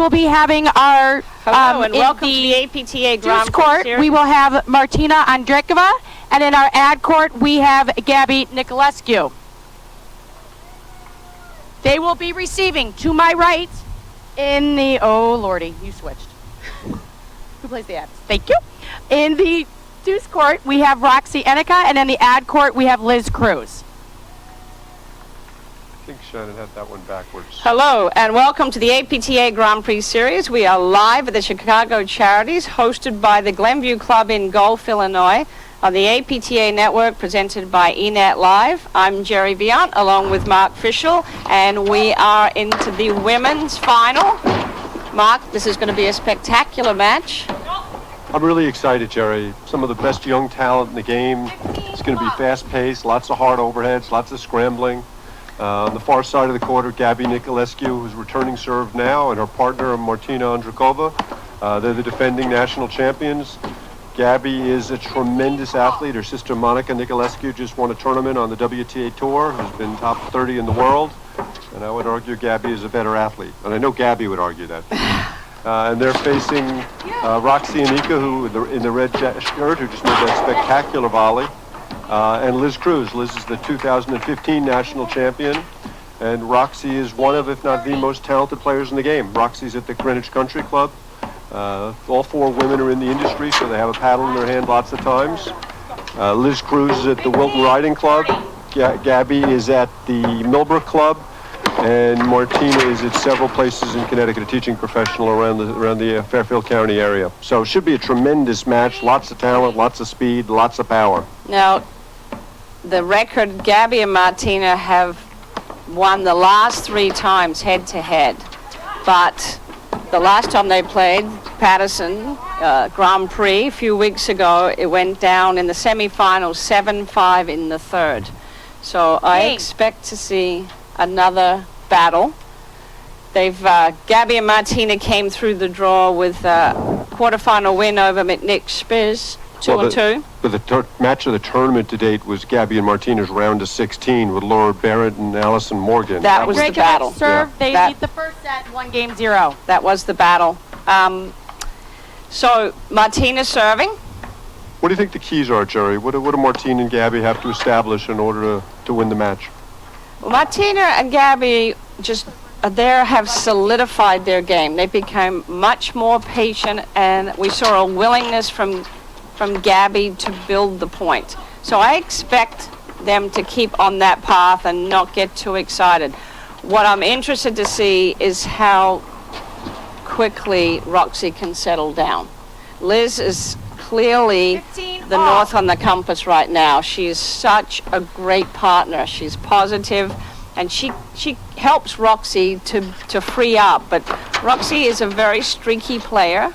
will be having our Hello, and welcome to the APTA Grand Prix court. Series. We will have Martina Ondrejkova, and in our ad court we have Gabby Niculescu. They will be receiving to my right in the, oh lordy, you switched. Who plays the ads? Thank you. In the deuce court we have Enica, and in the ad court we have Liz Cruz. I think Shannon had that one backwards. Hello, and welcome to the APTA Grand Prix Series. We are live at the Chicago Charities, hosted by the Glenview Club in Gulf, Illinois, on the APTA Network, presented by eNet Live. I'm Jerry Gabby, along with Mark Fischel, and we are into the women's final. Mark, this is going to be a spectacular match. I'm really excited, Jerry. Some of the best young talent in the game. It's going to be fast-paced, lots of hard overheads, lots of scrambling. On the far side of the court, Gabby Niculescu, who's returning serve now, and her partner, Martina Ondrejkova. They're the defending national champions. Gabby is a tremendous athlete. Her sister, Monica Niculescu, just won a tournament on the WTA Tour, who's been top 30 in the world. And I would argue Gabby is a better athlete. And I know Gabby would argue that. And they're facing Roxy Enica, who in the red shirt, who just made that spectacular volley. And Liz Cruz. Liz is the 2015 national champion, and Roxy is one of, if not the most talented players in the game. Roxy's at the Greenwich Country Club. All four women are in the industry, so they have a paddle in their hand lots of times. Liz Cruz is at the Wilton Riding Club. Gabby is at the Millbrook Club, and Martina is at several places in Connecticut, a teaching professional around the Fairfield County area. So it should be a tremendous match. Lots of talent, lots of speed, lots of power. Now, the record, Gabby and Martina have won the last 3 times head-to-head. But the last time they played, Patterson Grand Prix, a few weeks ago, it went down in the semifinals 7-5 in the third. So I expect to see another battle. Gabby and Martina came through the draw with a quarterfinal win over McNick-Spiz, 2-2. But the match of the tournament to date was Gabby and Martina's round of 16 with Laura Barrett and Allison Morgan. That was the battle. Serve, they beat the first set 1-0. That was the battle. So Martina serving. What do you think the keys are, Jerry? What do Martina and Gabby have to establish in order to win the match? Well, Martina and Gabby have solidified their game. They became much more patient, and we saw a willingness from Gabby to build the point. So I expect them to keep on that path and not get too excited. What I'm interested to see is how quickly Roxy can settle down. Liz is clearly the north on the compass right now. She is such a great partner. She's positive, and she helps Roxy to free up. But Roxy is a very streaky player,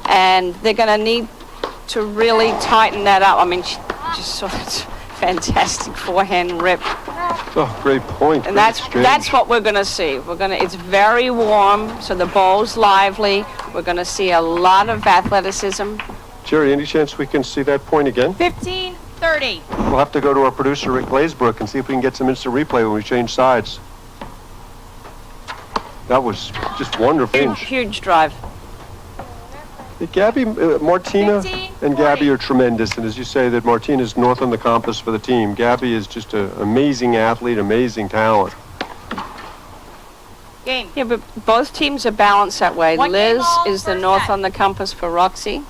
and they're going to need to really tighten that up. I mean, she just saw this fantastic forehand rip. Oh, great point. And that's what we're going to see. It's very warm, so the ball's lively. We're going to see a lot of athleticism. Jerry, any chance we can see that point again? 15-30. We'll have to go to our producer, Rick Glazebrook, and see if we can get some instant replay when we change sides. That was just wonderful. Huge drive. Gabby, Martina and Gabby are tremendous, and as you say, that Martina's north on the compass for the team. Gabby is just an amazing athlete, amazing talent. Game. Yeah, but both teams are balanced that way. Liz is the north set. on the compass for Roxy.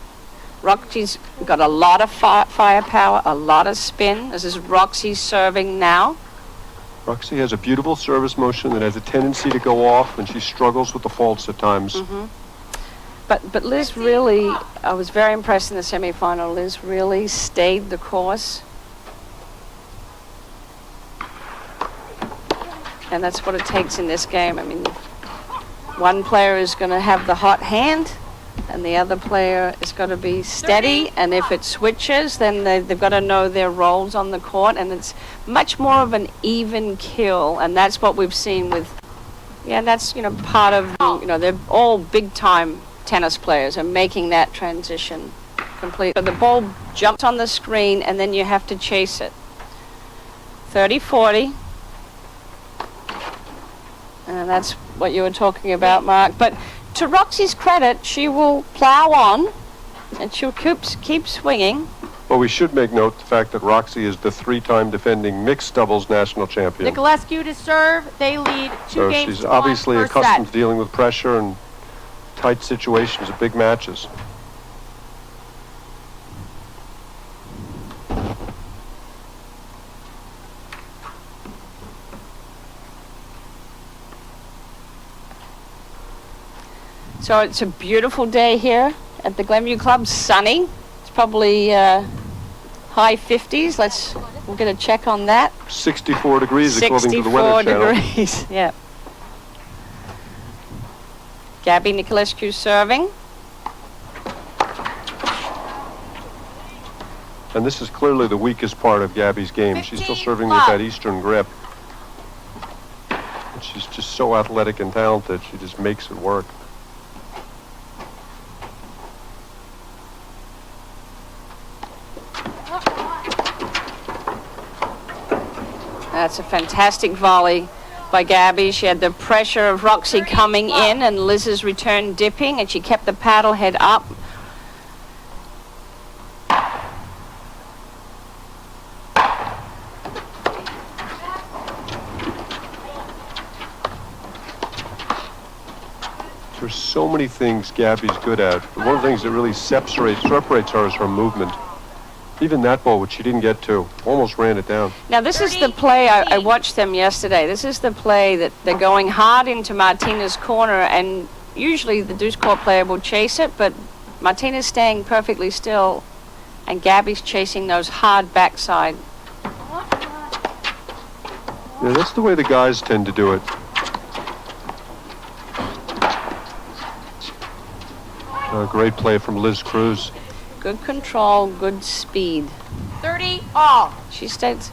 Roxy's got a lot of firepower, a lot of spin. This is Roxy serving now. Roxy has a beautiful service motion that has a tendency to go off, and she struggles with the faults at times. Mm-hmm. But Liz really, I was very impressed in the semifinal. Liz really stayed the course. And that's what it takes in this game. I mean, one player is going to have the hot hand, and the other player is going to be steady. And if it switches, then they've got to know their roles on the court. And it's much more of an even kill. And that's what we've seen with, that's, part of, they're all big-time tennis players are making that transition complete. So the ball jumps on the screen, and then you have to chase it. 30-40. And that's what you were talking about, Mark. But to Roxy's credit, she will plow on, and she'll keep swinging. Well, we should make note the fact that Roxy is the 3-time defending mixed doubles national champion. Niculescu to serve. They lead 2 games she's to 1 obviously first accustomed set. to dealing with pressure and tight situations of big matches. So it's a beautiful day here at the Glenview Club, sunny. It's probably high 50s. We're going to check on that. 64 degrees according to the Weather 64 Channel. degrees, yeah. Gabby Niculescu serving. And this is clearly the weakest part of Gabby's game. She's still 15 serving love. with that Eastern grip. And she's just so athletic and talented, she just makes it work. That's a fantastic volley by Gabby. She had the pressure of Roxy coming in and Liz's return dipping, and she kept the paddle head up. There's so many things Gabby's good at, but one of the things that really separates her is her movement. Even that ball, which she didn't get to, almost ran it down. Now this is the play, I watched them yesterday. This is the play that they're going hard into Martina's corner, and usually the deuce court player will chase it, but Martina's staying perfectly still, and Gabby's chasing those hard backside. Yeah, that's the way the guys tend to do it. Great play from Liz Cruz. Good control, good speed. 30 all. She stays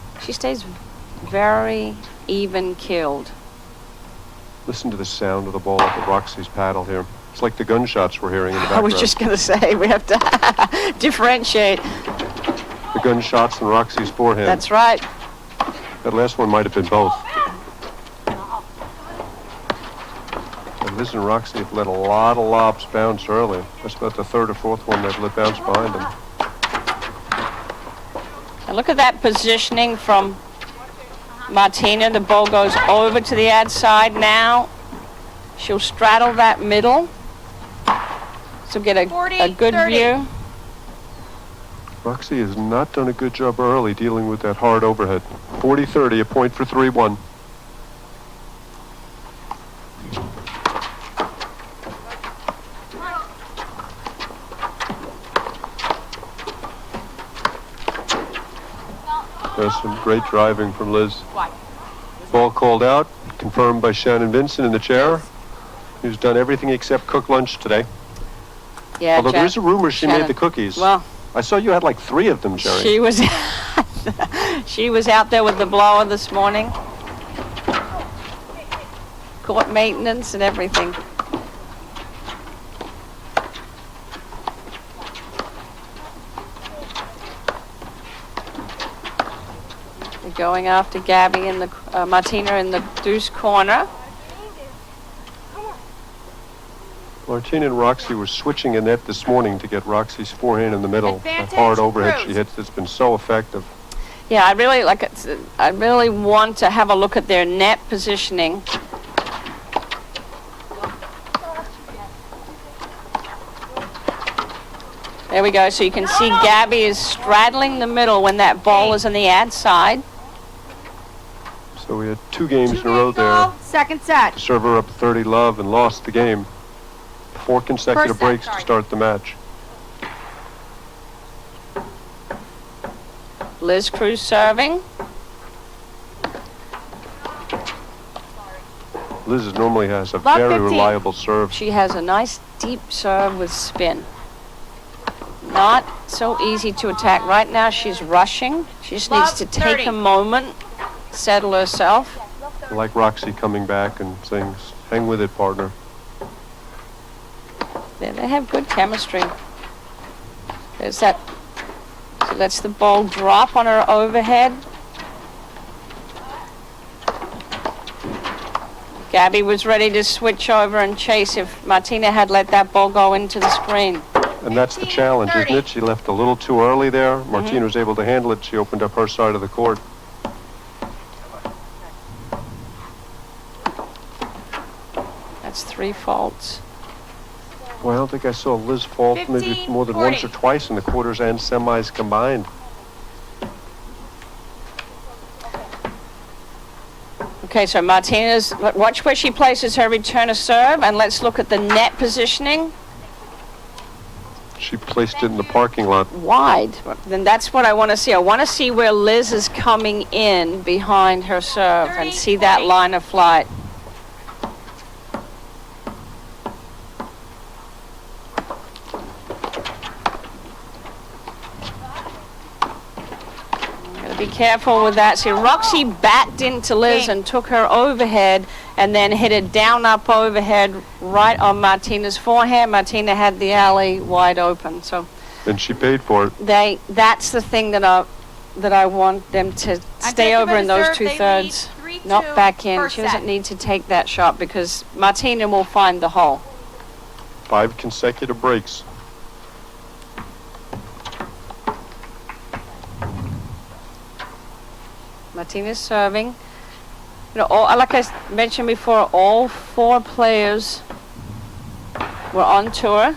very even keeled. Listen to the sound of the ball at Roxy's paddle here. It's like the gunshots we're hearing in the I background. was just going to say, we have to differentiate. The gunshots and Roxy's forehand. That's right. That last one might have been both. And Liz and Roxy have let a lot of lobs bounce early. That's about the 3rd or 4th one they've let bounce behind them. And look at that positioning from Martina. The ball goes over to the outside now. She'll straddle that middle. So get a 40, good 30. view. Roxy has not done a good job early dealing with that hard overhead. 40-30, a point for 3-1. There's some great driving from Liz. Why? Ball called out, confirmed by Shannon Vincent in the chair, who's done everything except cook lunch today. Yeah, Although there is a rumor she Shannon. made the cookies. Well, I saw you had like 3 of them, Jerry. she was she was out there with the blower this morning. Court maintenance and everything. They're going after Gabby in the Martina in the deuce corner. Martina and Roxy were switching a net this morning to get Roxy's forehand in the middle. Advantage, That hard overhead Cruz. she hits that's been so effective. Yeah, I really want to have a look at their net positioning. There we go. So you can see Gabby is straddling the middle when that ball is on the outside. So we had 2 games 2 in a row games there. all, second set. Server up 30 love and lost the game. 4 consecutive First set, breaks to sorry. start the match. Liz Cruz serving. Liz normally has a Love very 15. reliable serve. She has a nice deep serve with spin. Not so easy to attack. Right now she's rushing. She just needs Love to take 30. a moment, settle herself. I like Roxy coming back and saying, hang with it, partner. They have good chemistry. There's that. She lets the ball drop on her overhead. Gabby was ready to switch over and chase if Martina had let that ball go into the screen. And that's the challenge, isn't it? She left a little too early there. Martina was able to handle it. She opened up her side of the court. That's 3 faults. Well, I don't think I saw Liz fault maybe more than once or twice in the quarters and semis combined. Okay, so Martina's, watch where she places her return of serve, and let's look at the net positioning. She placed it in the parking lot. Wide. Then that's what I want to see. I want to see where Liz is coming in behind her serve and see that line of flight. Be careful with that. See, Roxy backed into Liz and took her overhead and then hit a down-up overhead right on Martina's forehand. Martina had the alley wide open. So, And she paid for it. that's the thing that I want them to stay over in those 2/3, not back in. She doesn't need to take that shot because Martina will find the hole. 5 consecutive breaks. Martina's serving. You know, like I mentioned before, all 4 players were on tour.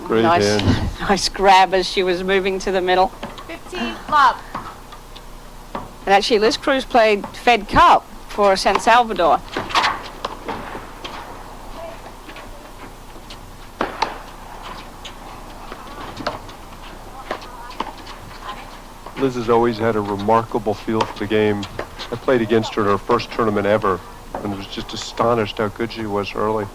Great hand. Nice grab as she was moving to the middle. 15, love. And actually, Liz Cruz played Fed Cup for San Salvador. Liz has always had a remarkable feel for the game. I played against her in her first tournament ever and was just astonished how good she was early.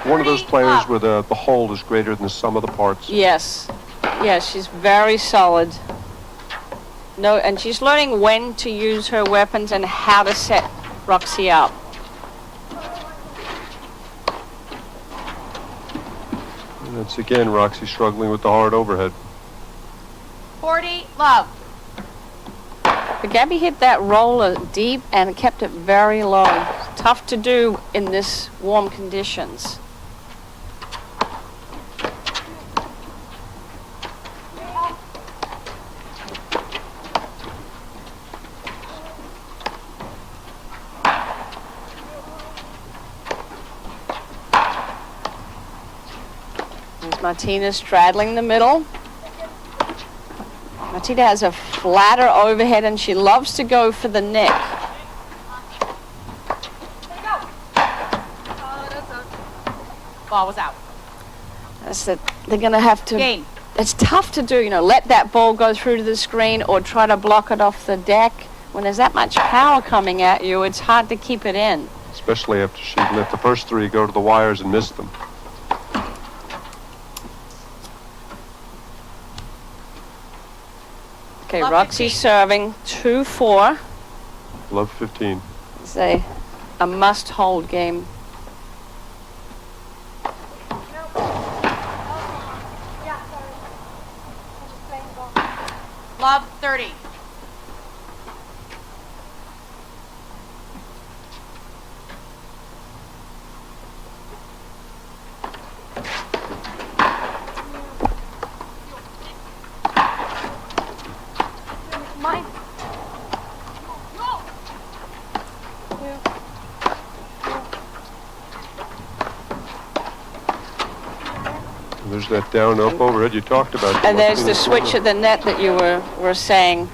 One of those players where the whole is greater than the sum of the parts. Yes. Yes, she's very solid. No, and she's learning when to use her weapons and how to set Roxy up. And it's again Roxy struggling with the hard overhead. 40, love. But Gabby hit that roller deep and kept it very low. Tough to do in this warm conditions. There's Martina straddling the middle. Martina has a flatter overhead and she loves to go for the neck. Ball was out. That's it. They're going to have to... Game. It's tough to do, you know, let that ball go through to the screen or try to block it off the deck. When there's that much power coming at you, it's hard to keep it in. Especially after she let the first 3 go to the wires and missed them. Okay, Roxy serving 2-4. Love 15. It's a must-hold game. Love 30. Mine. And there's that down up overhead you talked about. And there's the switch at the net that you were saying.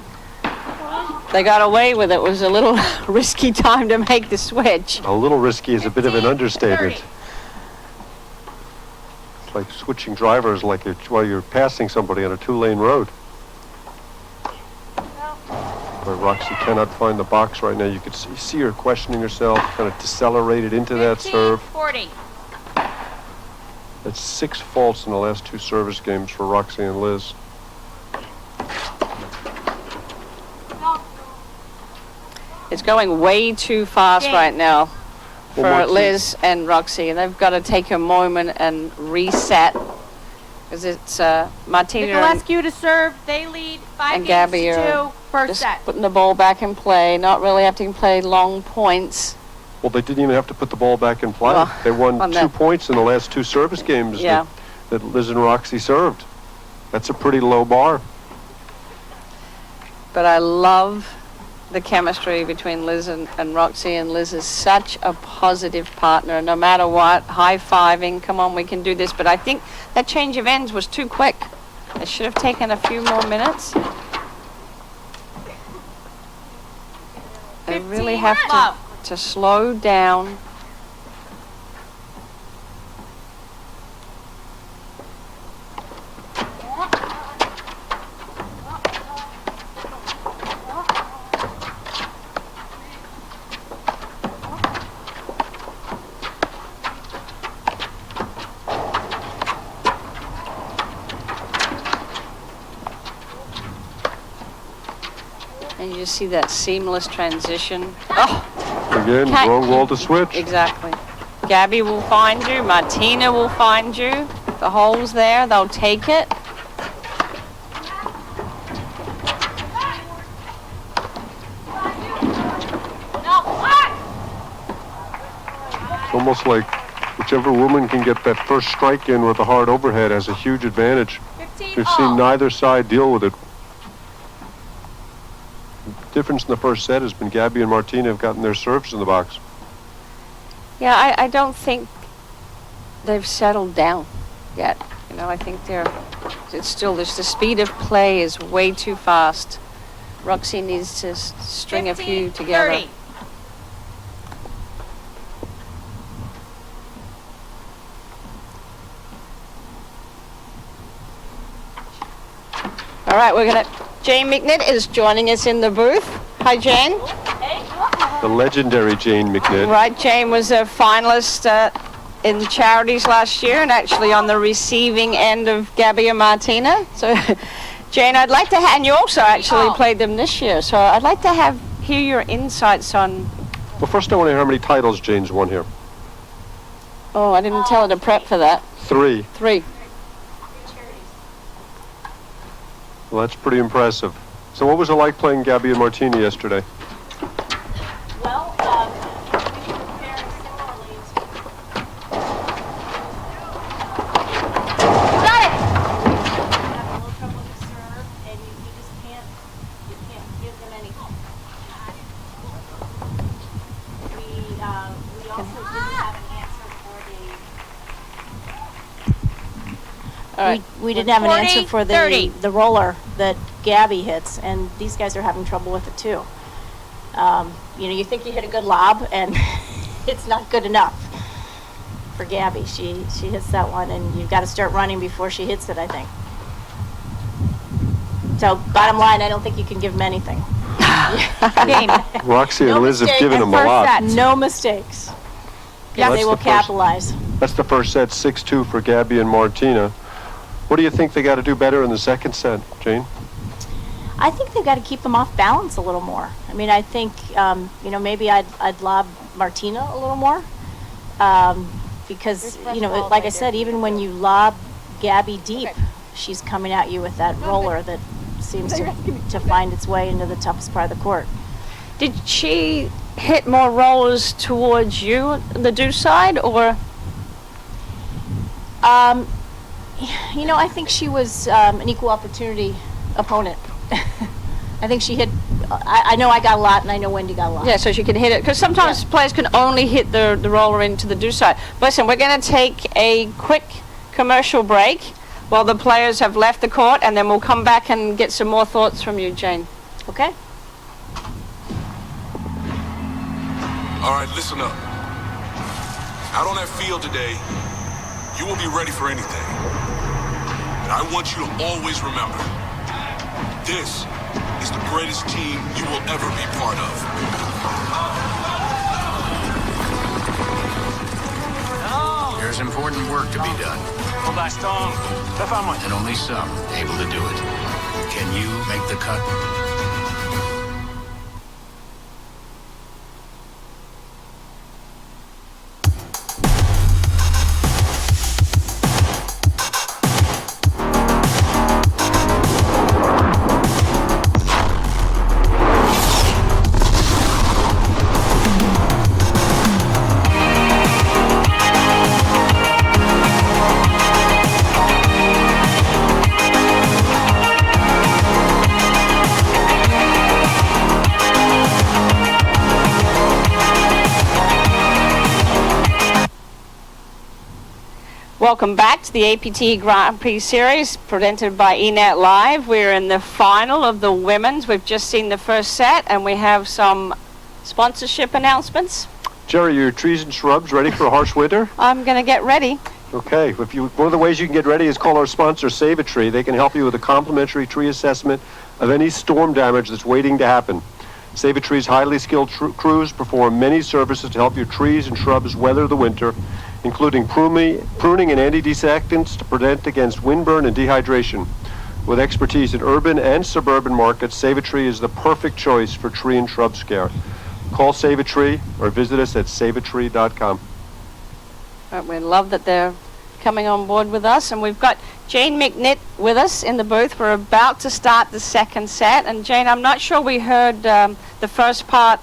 They got away with it. It was a little risky time to make the switch. A little risky is a bit of an 15, understatement. 30. It's like switching drivers like while you're passing somebody on a 2-lane road. But Roxy cannot find the box right now. You could see her questioning herself, kind of decelerated into that 15, serve. 40. That's 6 faults in the last 2 service games for Roxy and Liz. It's going way too fast right now for Well, Martina- Liz and Roxy. They've got to take a moment and reset Because it's Martina Niculescu to serve. They lead 5 and games Gabby to are 2. First just set. putting the ball back in play, not really having to play long points. Well, they didn't even have to put the ball back in play. Well, They won on 2 that- points in the last 2 service games Yeah. that Liz and Roxy served. That's a pretty low bar. But I love the chemistry between Liz and Roxy, and Liz is such a positive partner. No matter what, high-fiving, come on, we can do this. But I think that change of ends was too quick. It should have taken a few more minutes. They really 15 have love. to slow down. And you see that seamless transition. Oh, Again, Can't- wrong wall to switch. exactly. Gabby will find you. Martina will find you. The hole's there. They'll take it. It's almost like whichever woman can get that first strike in with a hard overhead has a huge advantage. 15 We've all. seen neither side deal with it. The difference in the first set has been Gabby and Martina have gotten their serves in the box. Yeah, I don't think they've settled down yet. You know, I think it's still, the speed of play is way too fast. Roxy needs to string a few 15, together. 30. All right, Jane McNitt is joining us in the booth. Hi, Jane. The legendary Jane McNitt. Right, Jane was a finalist in Charities last year and actually on the receiving end of Gabby and Martina. So, Jane, I'd like to and you also actually played them this year, so I'd like to hear your insights on... Well, first I want to hear how many titles Jane's won here. Oh, I didn't tell her to prep for that. 3. 3. Well, that's pretty impressive. So what was it like playing Gabby and Martina yesterday? Well, we were preparing similarly to Got it. have a little trouble with serve, and you just can't give them any hope. We also didn't have an answer for All right. we didn't have an 40, answer for 30. the roller that Gabby hits, and these guys are having trouble with it too. You know, you think you hit a good lob, and it's not good enough for Gabby. She hits that one, and you've got to start running before she hits it, I think. So, bottom line, I don't think you can give them anything. Game. Roxy and No Liz have mistake given at them a first lot. set. No mistakes. Well, Yeah, that's they will the first- capitalize. That's the first set, 6-2 for Gabby and Martina. What do you think they got to do better in the second set, Jane? I think they've got to keep them off balance a little more. I mean, I think, you know, maybe I'd lob Martina a little more. Because, you know, like I said, even when you lob Gabby deep, she's coming at you with that roller that seems to find its way into the toughest part of the court. Did she hit more rollers towards you, the do side, or? You know, I think she was an equal opportunity opponent. I think she hit, I know I got a lot, and I know Wendy got a lot. Yeah, so she can hit it, because sometimes players can only hit the roller into the do side. Listen, we're going to take a quick commercial break while the players have left the court, and then we'll come back and get some more thoughts from you, Jane. Okay? All right, listen up. Out on that field today, you will be ready for anything. And I want you to always remember, this is the greatest team you will ever be part of. There's important work to be done, and only some able to do it. Can you make the cut? Welcome back to the APTA Grand Prix Series presented by eNet Live. We're in the final of the women's. We've just seen the first set, and we have some sponsorship announcements. Jerry, your trees and shrubs ready for a harsh winter? I'm going to get ready. Okay, one of the ways you can get ready is call our sponsor, Save a Tree. They can help you with a complimentary tree assessment of any storm damage that's waiting to happen. Save a Tree's highly skilled crews perform many services to help your trees and shrubs weather the winter, including pruning and anti-desectants to prevent against windburn and dehydration. With expertise in urban and suburban markets, Save a Tree is the perfect choice for tree and shrub care. Call Save a Tree or visit us at saveatree.com. We love that they're coming on board with us, and we've got Jane McNitt with us in the booth. We're about to start the second set, and Jane, I'm not sure we heard the first part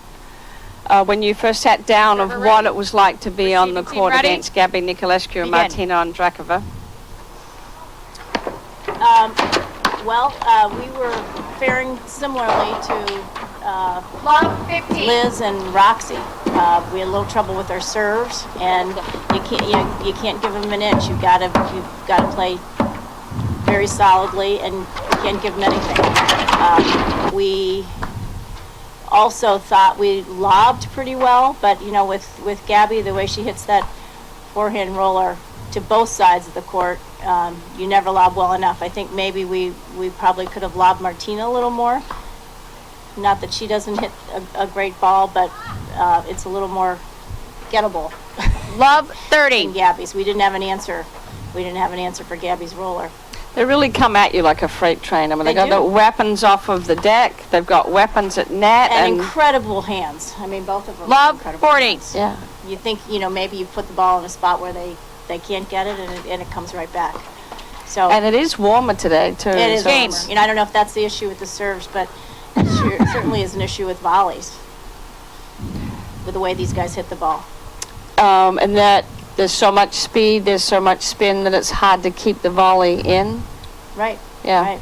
when you first sat down of what it was like to be on the court against Gabby Niculescu and Martina Ondrejkova. We were faring similarly to Liz and Roxy. We had a little trouble with our serves, and you can't give them an inch. You've got to play very solidly, and you can't give them anything. We also thought we lobbed pretty well, but with Gabby, the way she hits that forehand roller to both sides of the court, you never lob well enough. I think maybe we probably could have lobbed Martina a little more. Not that she doesn't hit a great ball, but it's a little more gettable. Love 30. than Gabby's. We didn't have an answer. We didn't have an answer for Gabby's roller. They really come at you like a freight train. I mean, they got the weapons off of the deck. They've got weapons at net. And incredible hands. I mean, both of them. Love 40. Hands. Yeah. You think, maybe you put the ball in a spot where they can't get it, and it comes right back. So. And it is warmer today, too. It is James. warmer. I don't know if that's the issue with the serves, but it certainly is an issue with volleys, with the way these guys hit the ball. And that there's so much speed, there's so much spin that it's hard to keep the volley in. Right. Yeah. Right.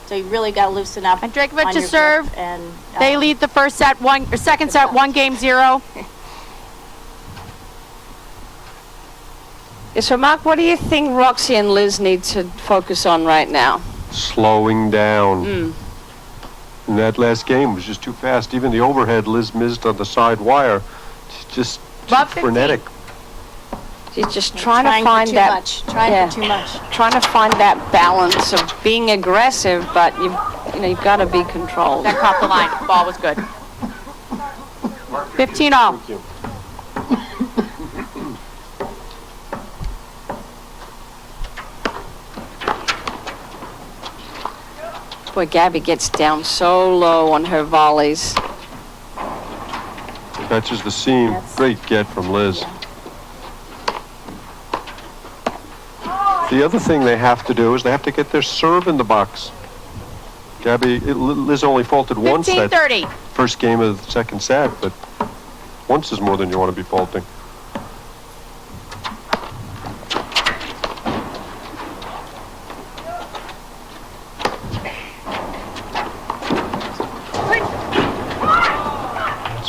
So you really got to loosen up. Ondrejkova on to your serve. grip, and They lead the first set, second set, 1-0. Yeah, so, Mark, what do you think Roxy and Liz need to focus on right now? Slowing down. And that last game was just too fast. Even the overhead Liz missed on the side wire. It's just Love too frenetic. She's just trying to find for that. Trying for too much. Trying to find that balance of being aggressive, but you've got to be controlled. That caught the line. Ball was good. 15-all. Thank you. Boy, Gabby gets down so low on her volleys. Catches the seam. Yes. Great get from Liz. The other thing they have to do is they have to get their serve in the box. Liz only faulted once that 15-30. first game of the second set, but once is more than you want to be faulting.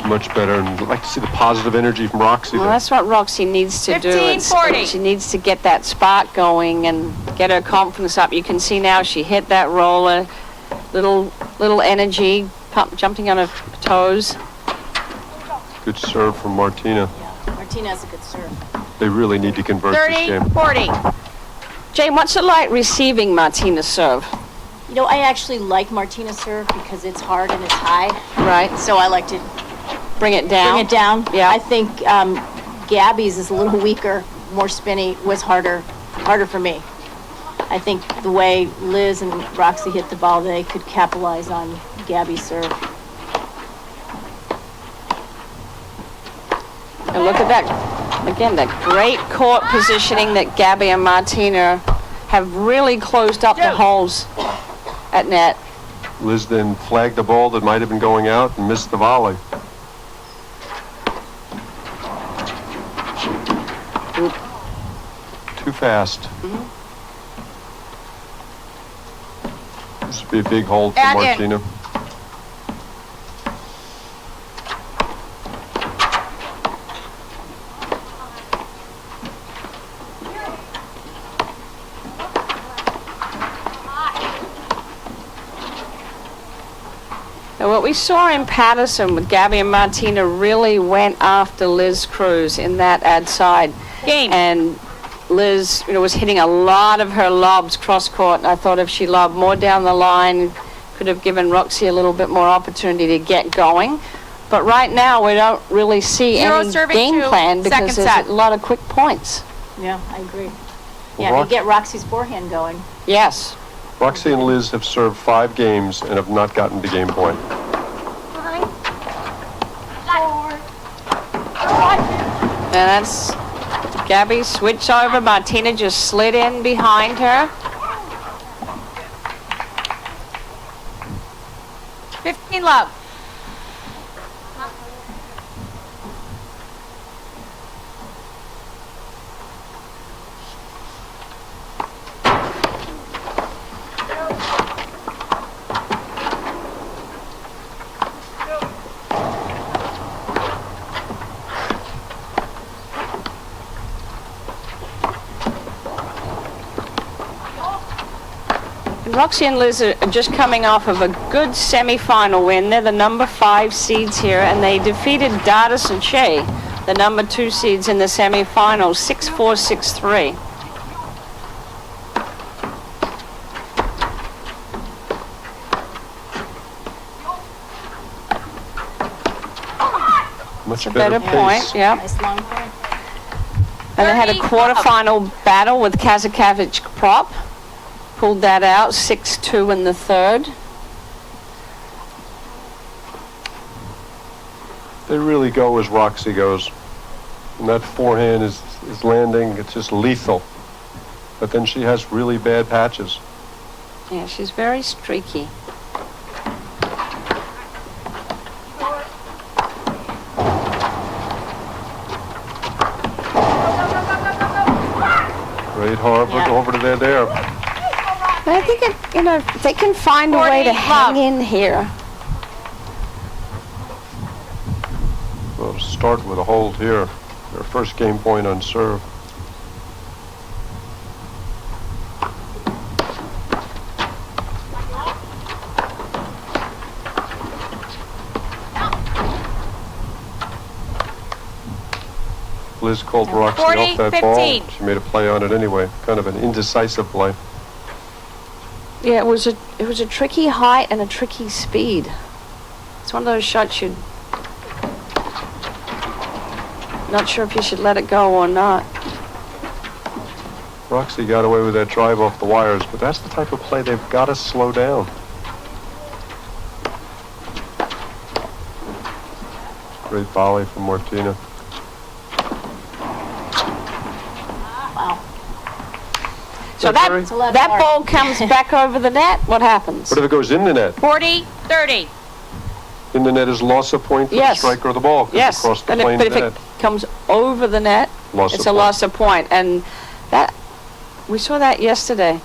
Much better, and I'd like to see the positive energy from Roxy. Well, that's what Roxy needs to do. 15-40. She needs to get that spark going and get her confidence up. You can see now she hit that roller, little energy, jumping on her toes. Good serve from Martina. Yeah, Martina has a good serve. They really need to convert this game. 30-40. Jane, what's it like receiving Martina's serve? I actually like Martina's serve because it's hard and it's high. Right. So I like to Bring it down. bring it down. Yeah. I think Gabby's is a little weaker, more spinny, was harder for me. I think the way Liz and Roxy hit the ball, they could capitalize on Gabby's serve. And look at that, again, that great court positioning that Gabby and Martina have really closed up the holes at net. Liz then flagged the ball that might have been going out and missed the volley. Too fast. This would be a big hold for And in. Martina. what we saw in Patterson with Gabby and Martina really went after Liz Cruz in that ad side Game. and Liz, was hitting a lot of her lobs cross court, and I thought if she lobbed more down the line, could have given Roxy a little bit more opportunity to get going. But right now, we don't really see Zero any serving game two, plan second because there's set. a lot of quick points. Yeah, I agree. Well, Yeah, you get Roxy's forehand going. Yes. Roxy and Liz have served 5 games and have not gotten to game point. And that's Gabby switched over. Martina just slid in behind her. 15 love. Roxy and Liz are just coming off of a good semi-final win. They're the number 5 seeds here, and they defeated Dardis and Shea, the number 2 seeds in the semi-finals, 6-4, 6-3. Much Better pace. point, yeah. Nice long point. And they had a 30 quarterfinal battle with Kazakavich prop. Pulled that out, 6-2 in the third. They really go as Roxy goes. And that forehand is landing, it's just lethal. But then she has really bad patches. Yeah, she's very streaky. Great Harvard Yeah. over to there. But I think if they can find a way to 40 hang love. in here. We'll start with a hold here. Their first game point on serve. Liz called Roxy 40, off that 15. ball. She made a play on it anyway. Kind of an indecisive play. Yeah, it was a tricky height and a tricky speed. It's one of those shots you'd not sure if you should let it go or not. Roxy got away with that drive off the wires, but that's the type of play they've got to slow down. Great volley from Martina. Wow. So Jerry? It's a lot that more. ball comes back over the net. What happens? What if it goes in the net? 40, 30. In the net is loss of point for Yes. the striker of the ball. 'Cause Yes, across the and plane but to if net. it comes over the net, Loss it's of a point. loss of point. And that we saw that yesterday.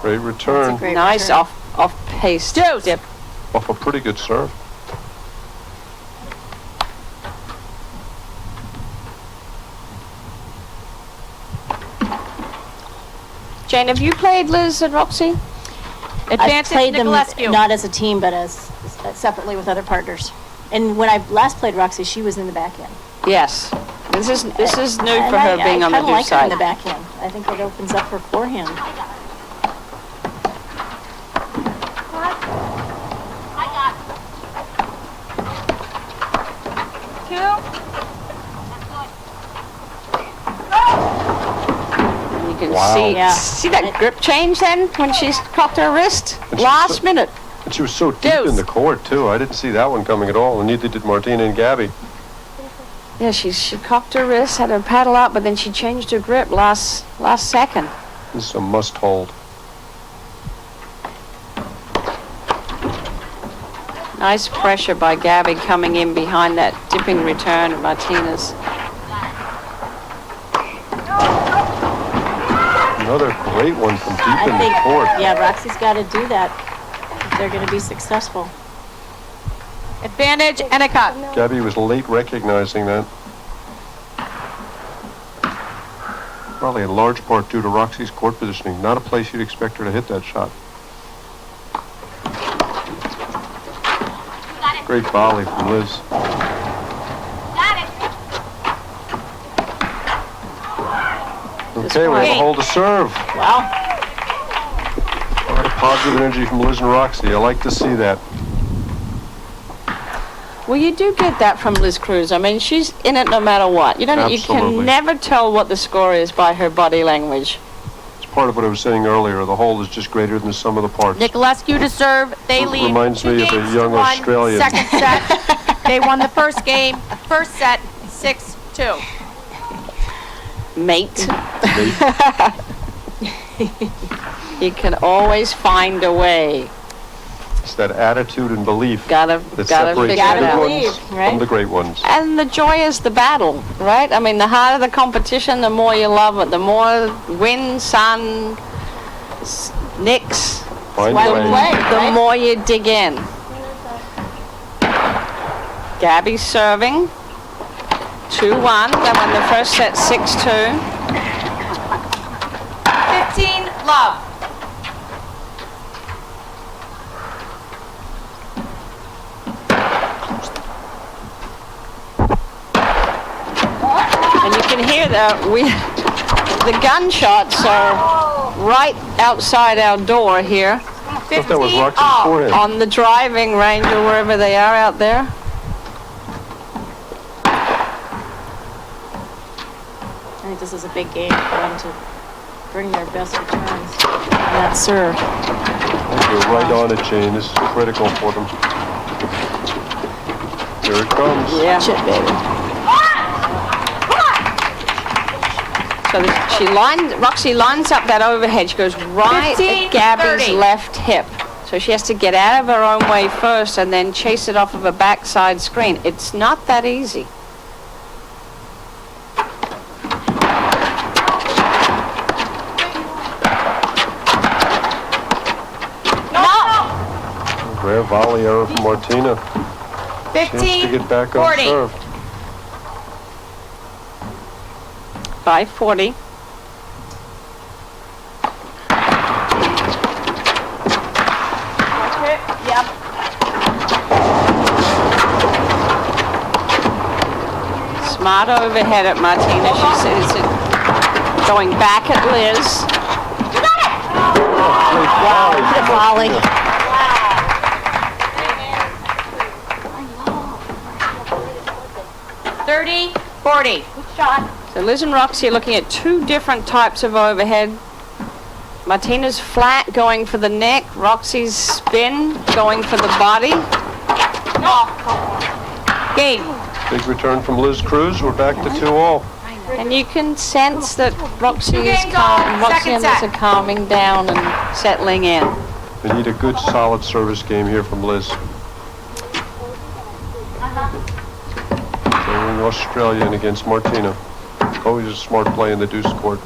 Great return Great Nice return. off pace Deuce. dip. off a pretty good serve. Jane, have you played Liz and Roxy? I've Advantage played them Niculescu. not as a team, but as separately with other partners. And when I last played Roxy, she was in the back end. Yes. This is new And for her being on the I new like her in side. the back end. I think it opens up her forehand. And you can Wow. see Yeah. see that grip change then when she's cocked her wrist And she's last so- minute. And she was so deep Deuce. in the court, too. I didn't see that one coming at all, and neither did Martina and Gabby. Yeah, she cocked her wrist, had her paddle up, but then she changed her grip last second. This is a must hold. Nice pressure by Gabby coming in behind that dipping return of Martinez. Another great one from deep I in think, the court. yeah, Roxy's got to do that if they're going to be successful. Advantage Enica. Gabby was late recognizing that. Probably in large part due to Roxy's court positioning. Not a place you'd expect her to hit that shot. Great volley from Liz. Okay, we have a hold to serve. Wow. A lot of positive energy from Liz and Roxy. I like to see that. Well, you do get that from Liz Cruz. I mean, she's in it no matter what. You Absolutely. can never tell what the score is by her body language. It's part of what I was saying earlier. The whole is just greater than the sum of the parts. Niculescu to serve. They lead. Reminds me of a young 2-1, Australian. Second set. They won the first game. First set, 6-2. Mate. You can always find a way. It's that attitude and belief Gotta that figure separates it the out. good ones Believe, right? from the great ones. And the joy is the battle, right? I mean, the harder the competition, the more you love it. The more wind, sun, nicks, Find why a we way. play. the Right? more you dig in. Gabby's serving. 2-1. They won the first set 6-2. 15, love. And you can hear the gunshots are right outside our door here 15, I thought that was Roxy's all. forehand. on the driving range or wherever they are out there. I think this is a big game for them to bring their best returns. And that serve. You're right on it, Jane. This is critical for them. Here it comes. Yeah. Shit, baby. So Roxy lines up that overhead. She goes right 15, at Gabby's 30. left hip. So she has to get out of her own way first and then chase it off of a backside screen. It's not that easy. Rare volley error from Martina. Chance to 15, get back on 40. serve. By 40. Yep. Smart overhead at Martina. She says it going back at Liz. Wow, The volley. 30, 40. Good shot. So Liz and Roxy are looking at two different types of overhead. Martina's flat going for the neck. Roxy's spin going for the body. Game. Big return from Liz Cruz. We're back to 2-all. And you can sense that Roxy Two is games calm. on, Roxy second and Liz set. are calming down and settling in. We need a good, solid service game here from Liz. Playing Australian against Martina. Always a smart play in the deuce court.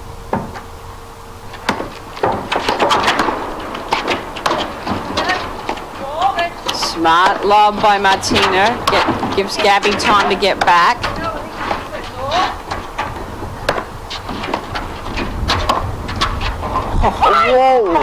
Smart lob by Martina. Gives Gabby time to get back. Whoa.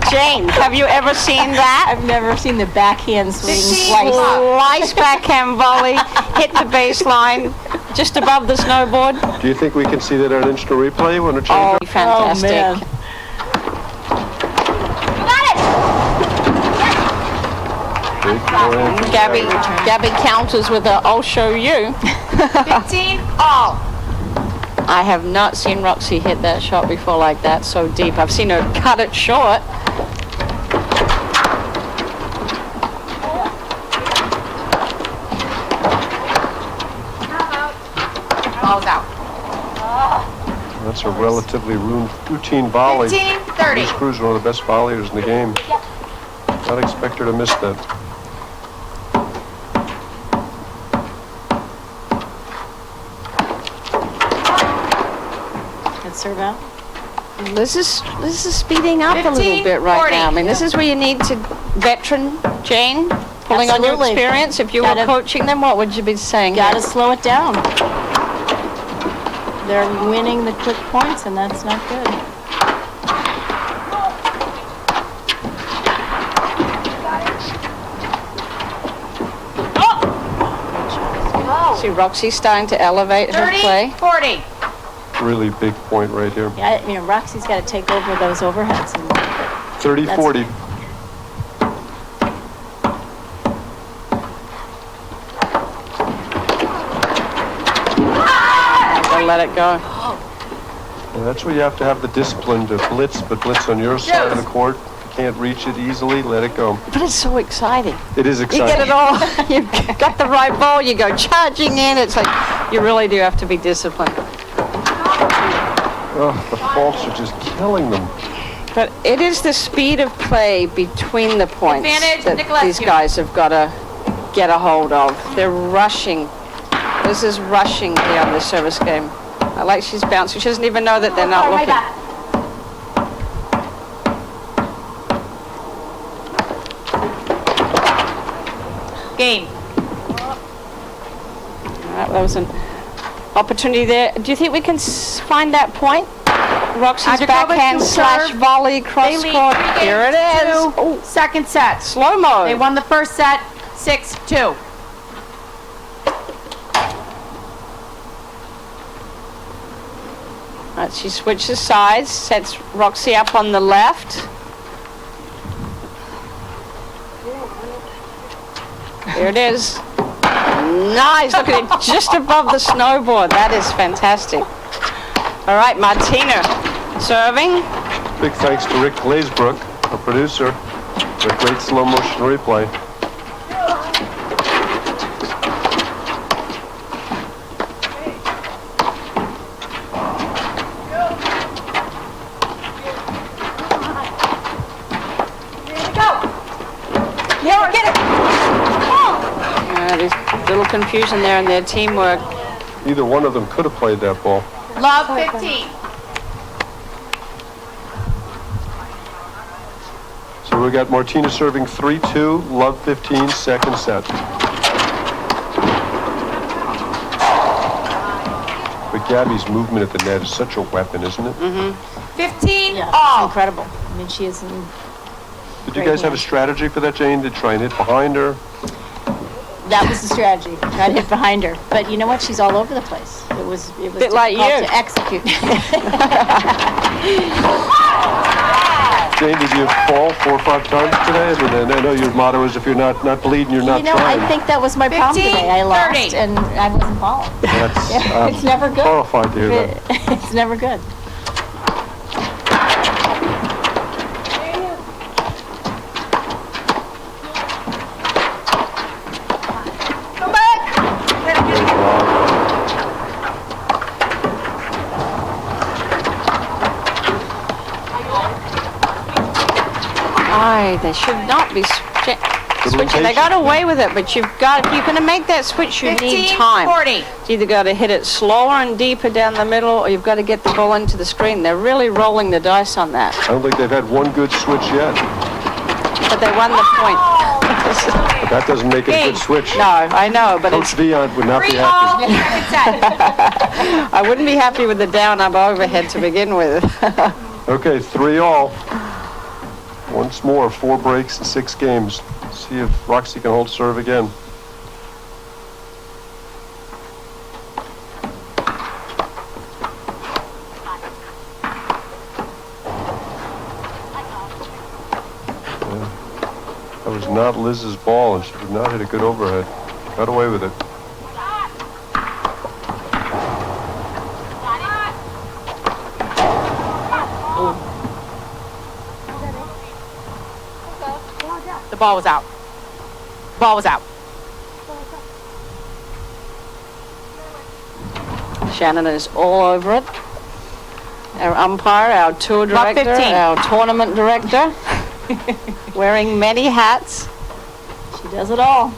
Jane, have you ever seen that? I've never seen the backhand swing 15, twice. Slice backhand volley, hit the baseline, just above the snowboard. Do you think we can see that on instant replay when it Oh, changes? fantastic. man. Big forehand from Gabby counters with a "I'll show you." 15, all. I have not seen Roxy hit that shot before like that, so deep. I've seen her cut it short. Ball's out. That's a relatively routine volley. 15, 30. Liz Cruz, one of the best volleyers in the game. Not expect her to miss that. Let's serve out. Liz is speeding up a little 15, bit right 40. now. I mean, this is where you need to veteran Jane, pulling on your Absolutely. experience. If you were Gotta- coaching them, what would you be saying? Gotta slow it down. They're winning the quick points, and that's not good. See, Roxy's starting to elevate her 30, play. 40. Really big point right here. Yeah, Roxy's got to take over those overheads. And 30-40. Don't let it go. And that's where you have to have the discipline to blitz, but blitz on your side of the court. If you can't reach it easily, let it go. But it's so exciting. It is You exciting. get it all. You've got the right ball. You go charging in. It's like you really do have to be disciplined. Oh, the faults are just killing them. But it is the speed of play between the points Advantage, that these Niculescu. guys have got to get a hold of. They're rushing. This is rushing here on the service game. I like she's bouncing. She doesn't even know that they're not looking. Game. All right, that was an opportunity there. Do you think we can find that point? Roxy's Ondrejkova backhand to slash serve. volley They cross lead court. 3 Here it games is. to Oh, second set. slow-mo. They won the first set 6-2. Right, she switches sides, sets Roxy up on the left. There it is. Nice, look at it, just above the snowboard. That is fantastic. All right, Martina serving. Big thanks to Rick Glazebrook, our producer, for a great slow motion replay. There's a little confusion there in their teamwork. Either one of them could have played that ball. Love 15. So we got Martina serving 3-2, Love 15, second set. But Gabby's movement at the net is such a weapon, isn't it? 15 yeah, all. incredible. I mean, she is in Did you guys have a strategy for that, Jane, to try and hit behind her? That was the strategy. Try to hit behind her. But you know what? She's all over the place. It was Bit like difficult you. to execute. Jane, did you fall 4 or 5 times today? I mean, I know your motto is if you're not bleeding, you're not You know, trying. I think that was my problem 15, today. I lost 30. and I wasn't falling. That's, It's never good. horrified to hear that. It's never good. They should not be switching. They impatient. got away with it, but you've got, if you're going to make that switch, you need 15, time. 40. You either got to hit it slower and deeper down the middle, or you've got to get the ball into the screen. They're really rolling the dice on that. I don't think they've had one good switch yet. But they won the point. But that doesn't make it a good switch. No, I know, but Coach it's, Viant would not be 3 all, happy. second set. I wouldn't be happy with the down-up overhead to begin with. Okay, 3-all. Once more, 4 breaks in 6 games. See if Roxy can hold serve again. That was not Liz's ball, and she did not hit a good overhead. Got away with it. The ball was out. Ball was out. Shannon is all over it. Our umpire, our tour Lot director, 15. our tournament director, wearing many hats. She does it all.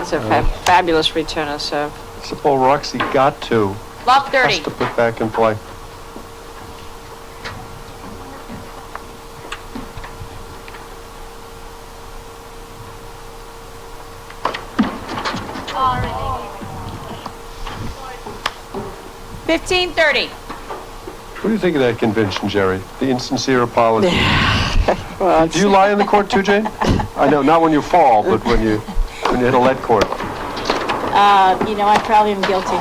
It's a fabulous returner serve. It's the ball Roxy got to. Love 30. Has to put back in play. Fifteen 30. What do you think of that convention, Jerry? The insincere apology. Well, Do you lie in the court too, Jane? I know, not when you fall, but when you hit a lead court. You know, I probably am guilty.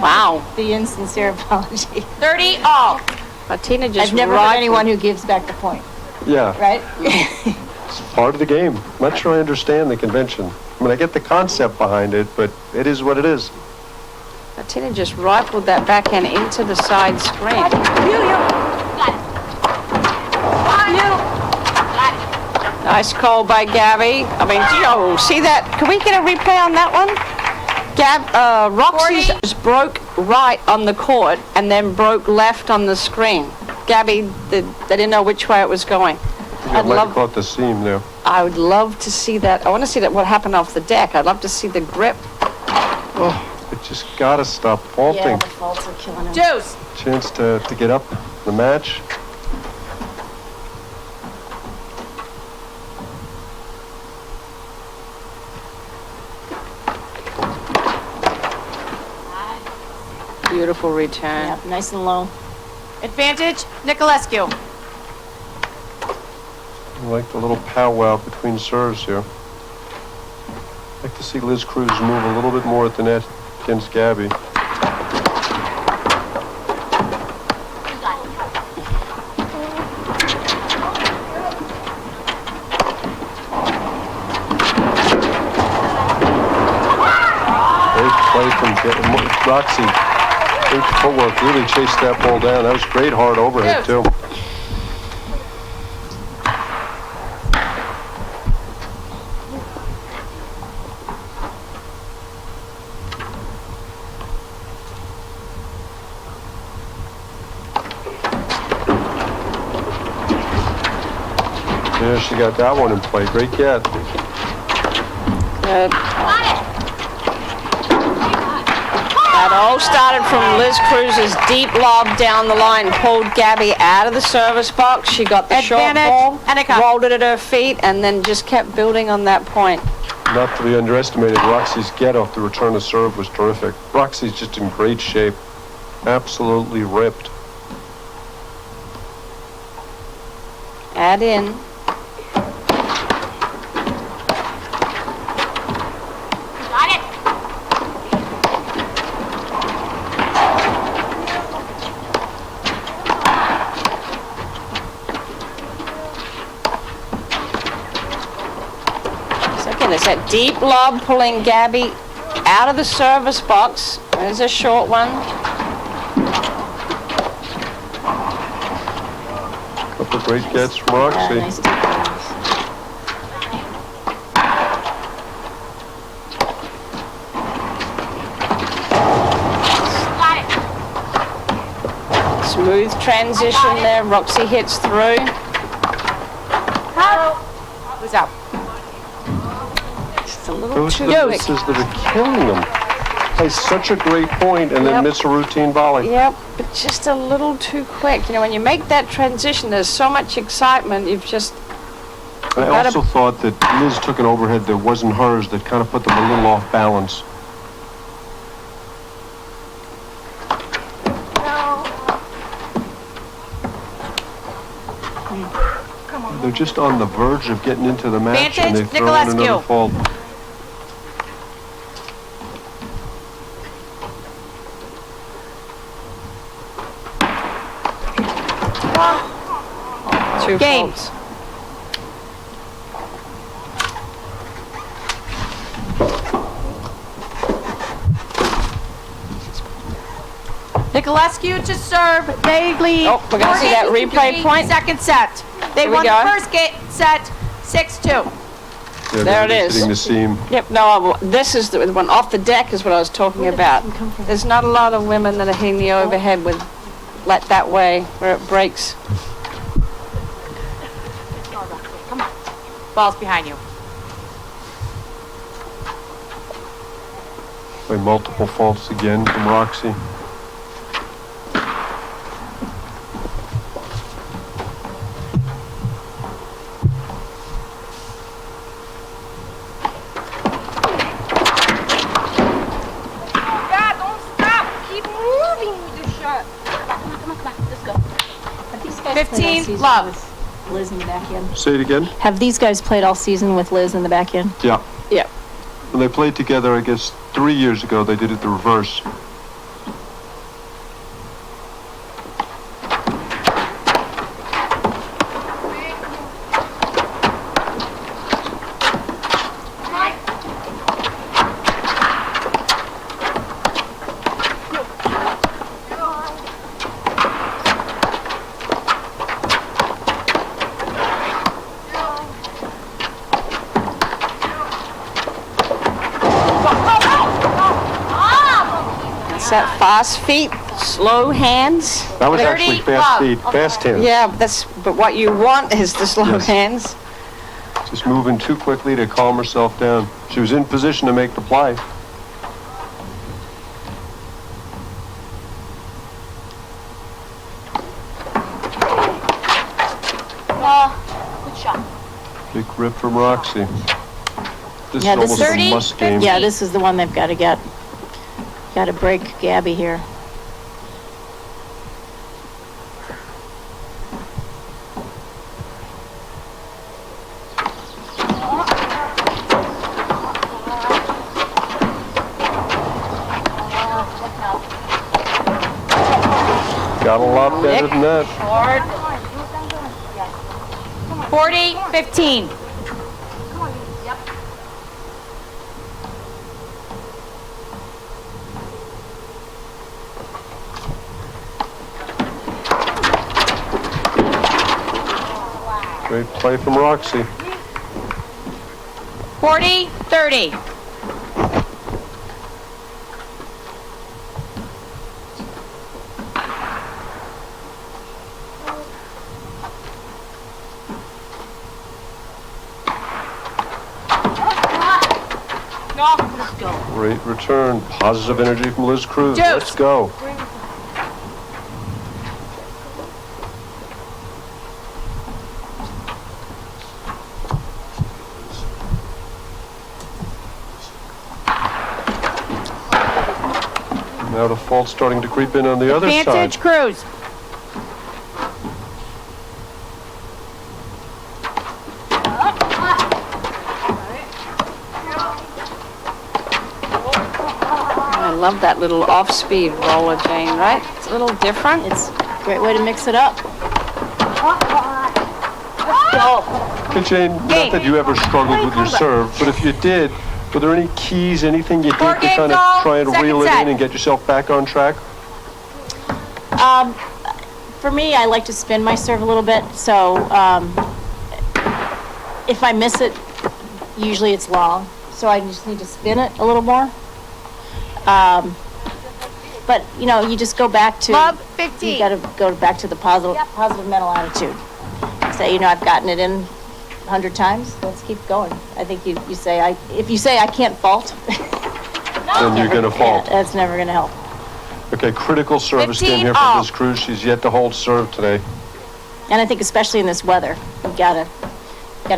wow. The insincere apology. 30 all. Martina just I've never heard anyone who gives back the point, Yeah, right? it's part of the game. I'm not sure I understand the convention. I mean, I get the concept behind it, but it is what it is. Martina just rifled that backhand into the side screen. Nice call by Gabby. I mean, see that? Can we get a replay on that one? Roxy just broke right on the court and then broke left on the screen. Gabby, they didn't know which way it was going. I might have caught the seam there. I would love to see that. I want to see that what happened off the deck. I'd love to see the grip. Oh, it just gotta stop faulting. Yeah, the faults are killing him. Deuce. Chance to get up the match. Beautiful return. Yeah, nice and low. Advantage, Niculescu. I like the little powwow between serves here. I'd like to see Liz Cruz move a little bit more at the net against Gabby. Great play from Roxy. Great footwork, really chased that ball down. That was great hard overhead too. Yeah, she got that one in play. Great get. Good. That all started from Liz Cruz's deep lob down the line, pulled Gabby out of the service box. She got the short Advantage, ball, Enica. rolled it at her feet, and then just kept building on that point. Not to be underestimated, Roxy's get off the return of serve was terrific. Roxy's just in great shape. Absolutely ripped. Add in. It's that deep lob pulling Gabby out of the service box. There's a short one. Couple of great gets from Roxy. Nice deep balls. Smooth transition there. Roxy hits through. Who's out? It's a little Those too are the quick. misses that are killing them. Plays such a great point and then Yep. miss a routine volley. Yep, but just a little too quick. You know, when you make that transition, there's so much excitement. You've just I gotta- also thought that Liz took an overhead that wasn't hers that kind of put them a little off balance. They're just on the verge of getting into the match and they Advantage, throw in another Niculescu. fault. two Game. faults. Niculescu to serve. They lead. Oh, we're gonna see that replay 48-53, point. Second set. They Here we won go. the first set 6-2. Yeah, There it they're is. hitting the seam. Yep, no, this is the one off the deck is what I was talking about. There's not a lot of women that are hitting the overhead with like that way where it breaks. Come on. Ball's behind you. By multiple faults again from Roxy. God, don't stop. Keep moving with your shot. Come on. Let's go. 15 love. Liz in the back end? Say it again? Have these guys played all season with Liz in the back end? Yeah. Yep. When they played together, I guess 3 years ago, they did it the reverse. Is that fast feet, slow hands? That was 30 actually fast up. feet, fast hands. Yeah, but what you want is the slow Yes. hands. Just moving too quickly to calm herself down. She was in position to make the play. Good shot. Big rip from Roxy. This Yeah, is this almost is- a 30, must game. Yeah, this is the one they've got to get. Got to break Gabby here. Got a lot better than that. 40, 15. Great play from Roxy. 40, 30. Great return. Positive energy from Liz Cruz. Deuce. Let's go. Now the fault starting to creep in on the other Advantage, side. Cruz. I love that little off-speed roller, Jane, right? It's a little different. It's a great way to mix it up. Hey Jane, not that you ever struggled with your serve, but if you did, were there any keys, anything you did Four to game kind goal, of try and second reel it set. in and get yourself back on track? For me, I like to spin my serve a little bit, so if I miss it, usually it's long, so I just need to spin it a little more. But you know, you just go back to Love, you 15. got to go back to the positive mental attitude. Say, you know, I've gotten it in 100 times. Let's keep going. I think you say if you say I can't fault, Then you're going to fault. that's never going to help. Okay, critical service 15 game here from all. Liz Cruz. She's yet to hold serve today. And I think especially in this weather, you gotta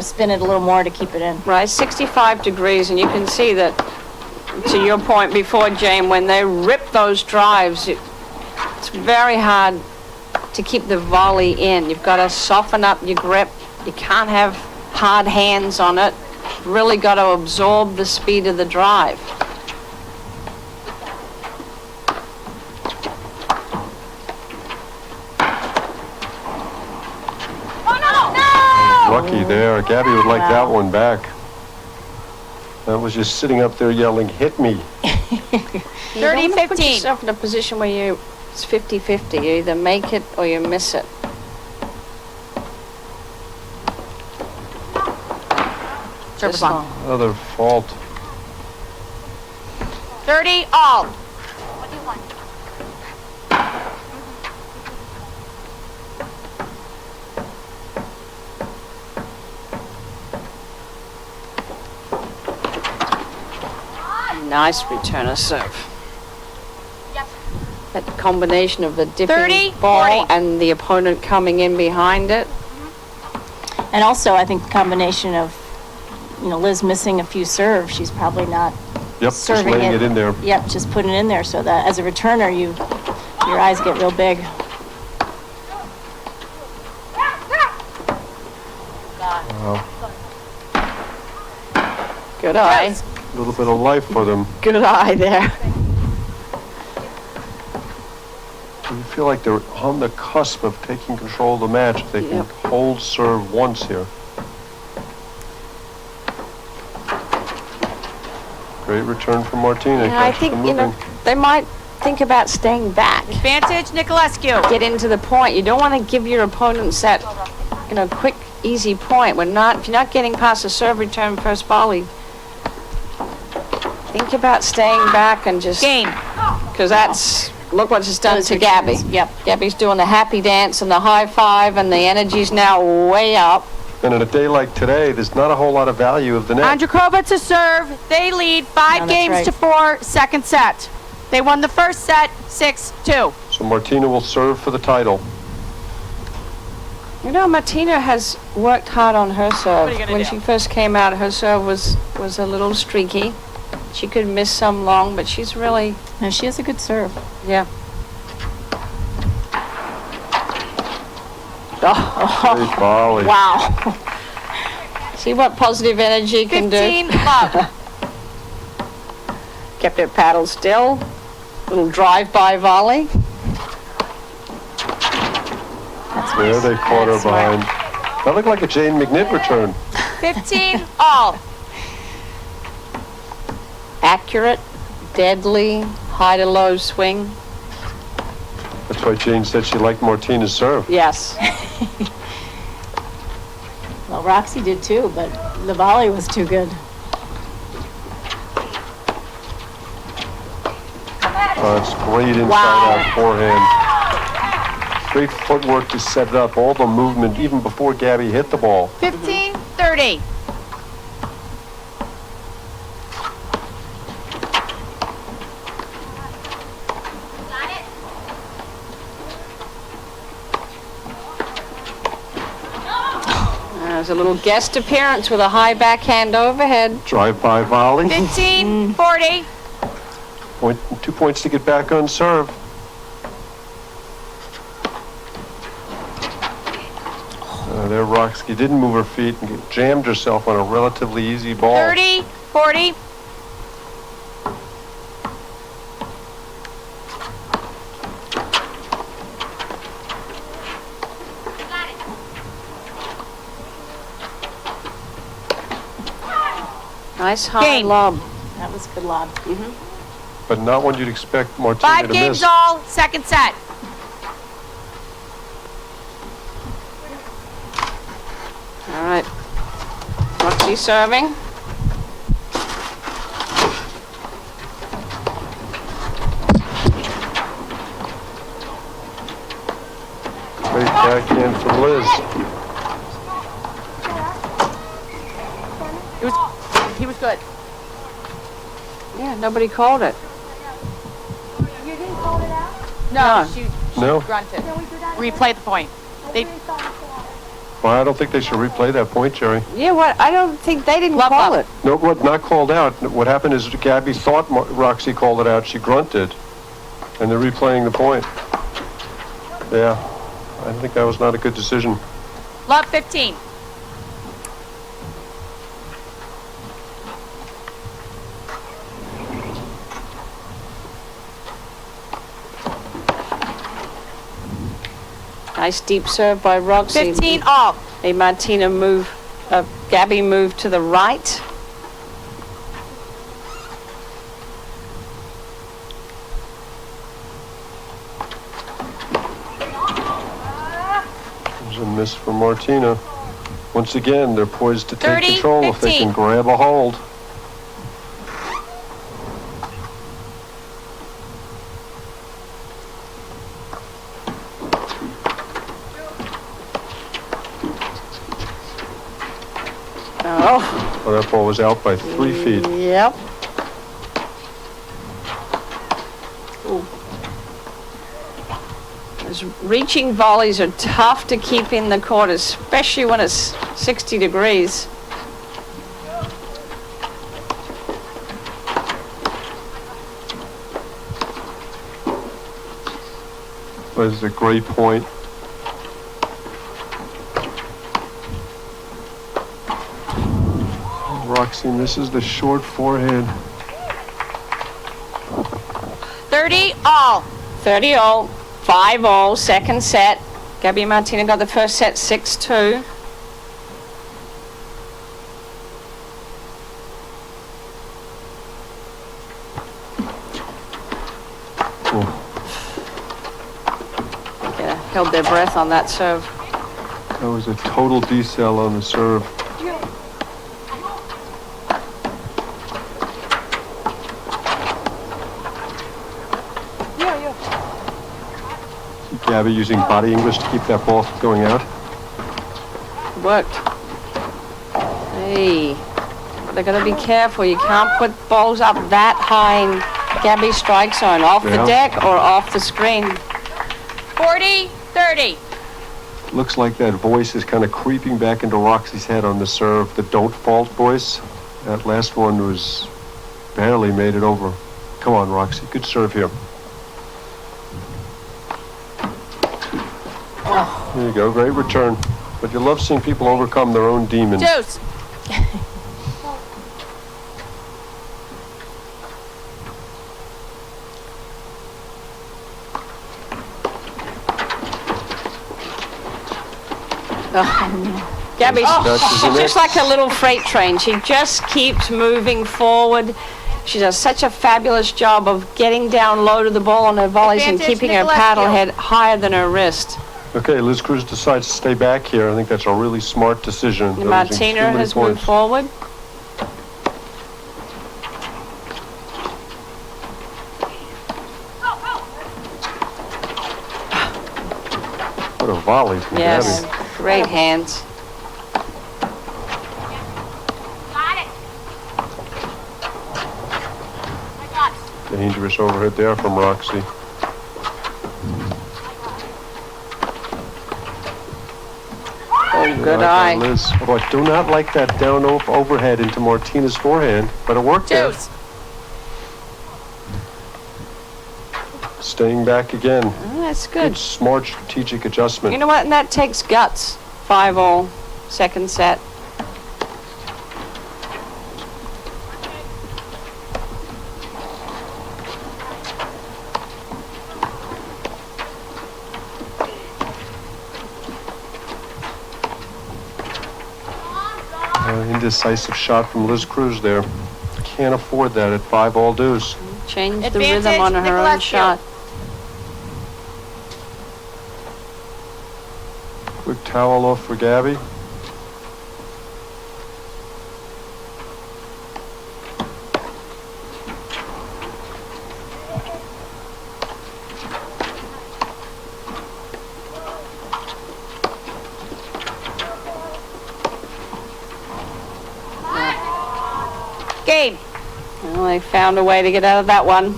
spin it a little more to keep it in. Right, 65 degrees, and you can see that, to your point before, Jane, when they rip those drives, it's very hard to keep the volley in. You've got to soften up your grip. You can't have hard hands on it. Really got to absorb the speed of the drive. Lucky there. Gabby would like that one back. That was just sitting up there yelling, hit me. 30, Put 15. yourself in a position where it's 50-50. You either make it or you miss it. Service This on. long. Another fault. 30, all. Nice return of serve. That combination of the dipping 30, ball 40. and the opponent coming in behind it. And also, I think the combination of, you know, Liz missing a few serves, she's probably not Yep, just serving laying it in there. Yep, just putting it in there so that as a returner, your eyes get real big. Good eye. A little bit of life for them. Good eye there. You feel like they're on the cusp of taking control of the match if they can Yep. hold serve once here. Great return from Martina. Yeah, I Keeps think, them you know, moving. they might think about staying back. Advantage, Niculescu. Get into the point. You don't want to give your opponents that, you know, quick, easy point. If you're not getting past the serve return first volley, think about staying back and just... Game. Because that's, look what it's done Those to are Gabby. chance. Yep. Gabby's doing the happy dance and the high five, and the energy's now way up. And on a day like today, there's not a whole lot of value of the net. Ondrejkova to serve. They lead 5 that's games right. to 4, second set. They won the first set 6-2. So Martina will serve for the title. You know, Martina has worked hard on her serve. What are you gonna When do? she first came out, her serve was a little streaky. She could miss some long, but she's really, And she has a good serve. yeah. Great volley. Wow. See what positive energy can do? 15 love. Kept her paddle still. Little drive-by volley. There they caught her behind. That looked like a Jane McNitt return. 15 all. Accurate, deadly, high to low swing. That's why Jane said she liked Martina's serve. Yes. Well, Roxy did too, but the volley was too good. It's great inside Wow. out forehand. Great footwork to set it up. All the movement even before Gabby hit the ball. 15-30. There's a little guest appearance with a high backhand overhead. Drive-by volley. 15-40. 2 points to get back on serve. There Roxy didn't move her feet and jammed herself on a relatively easy ball. 30-40. Nice high Game. lob. That was a good lob. But not one you'd expect Martina 5 to games miss. all, second set. All right. Roxy serving. Great backhand from Liz. He was good. Yeah, nobody called it. No, No. she No? grunted. Replay the point. They Well, I don't think they should replay that point, Jerry. Yeah, what? I don't think they didn't Love call up. it. No, what not called out. What happened is Gabby thought Roxy called it out. She grunted, and they're replaying the point. Yeah, I think that was not a good decision. love 15. Nice deep serve by Roxy. 15 all. Made Martina move, Gabby move to the right. There's a miss for Martina. Once again, they're poised to take 30, control if they 15. can grab a hold. Oh, Oh, that ball was out by 3 feet. yep. Those reaching volleys are tough to keep in the court, especially when it's 60 degrees. That is a great point. Roxy misses the short forehand. 30 all. 30 all, 5 all, second set. Gabby and Martina got the first set 6-2. Yeah, held their breath on that serve. That was a total decel on the serve. Gabby using body English to keep that ball from going out. Worked. Hey, they got to be careful. You can't put balls up that high in Gabby's strike zone, off the deck or off the screen. 40-30. Looks like that voice is kind of creeping back into Roxy's head on the serve, the don't fault voice. That last one was barely made it over. Come on, Roxy, good serve here. There you go, great return. But you love seeing people overcome their own demons. Deuce. Gabby's That's she's just like a little freight train. She just keeps moving forward. She does such a fabulous job of getting down low to the ball on her volleys and Advantage, keeping her Niculescu. paddle head higher than her wrist. Okay, Liz Cruz decides to stay back here. I think that's a really smart decision. They're losing too Martina many has moved points. forward. What a volley from Yes, Gabby. great hands. Dangerous overhead there from Roxy. Oh, good Right eye. by Liz. Although I do not like that down overhead into Martina's forehand, but it worked there. Deuce. Staying back again. Oh, that's Good, good. smart strategic adjustment. You know what? And that takes guts. 5 all, second set. Indecisive shot from Liz Cruz there. Can't afford that at 5 all deuce. Changed the Advantage, rhythm on her own Niculescu. shot. Quick towel off for Gabby. Game. Well, they found a way to get out of that one.